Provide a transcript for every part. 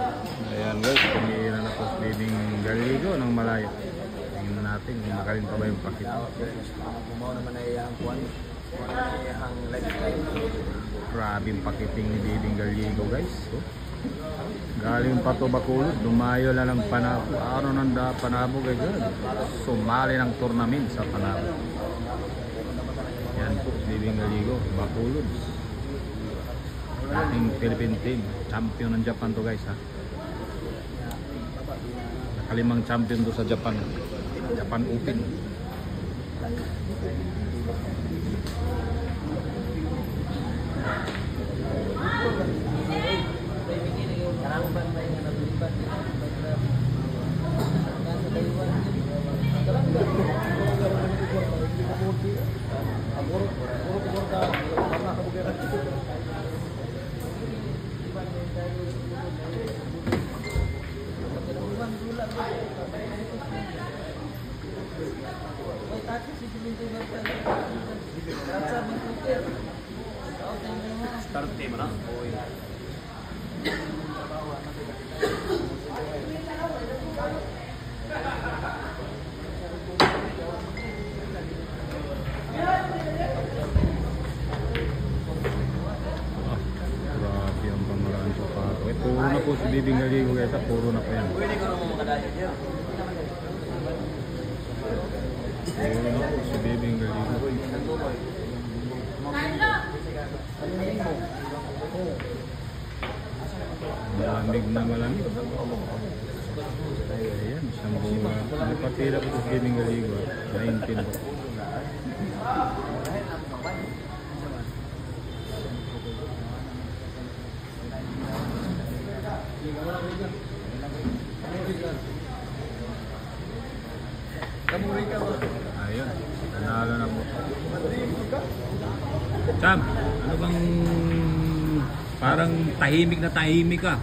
Ayan guys, tumira na po si Bibing Galigo ng malayo. Tingnan natin kung makarin pa ba yung pakit. Bumaw naman ay ang kuwan. Ang lifestyle. Grabe yung pakiting ni Bibing Galigo guys. So, galing pa to Bacolod, dumayo lang ng Panabo. Araw ng Panabo guys. Sumali ng tournament sa Panabo. Yan po, Bibing Galigo, Bacolod. Ating Philippine team, champion ng Japan to guys ha. Nakalimang champion to sa Japan. Japan Open. Start team na. Grabe ang pamalaan sa pato. Puro na po si Bibing Galigo guys, puro na pa yan. Pwede ko naman makadayo dyan. Puro na po si Bibing Galigo. Malamig na malamig. Ayan, isang bunga. Napatira po si Bibing Galigo. 19 po. Ayun, nanalo na po. Cham, ano bang parang tahimik na tahimik ka?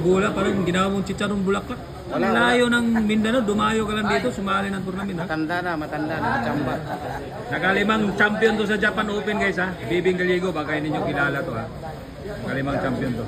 Bola, parang ginawa mong chicharong bulaklak. Ang layo ng Mindanao, dumayo ka lang dito, sumali ng tournament ha? Matanda na, chamba. Nakalimang champion to sa Japan Open guys ha. Bibing Galigo, baka hindi nyo kilala to ha. Nakalimang champion to.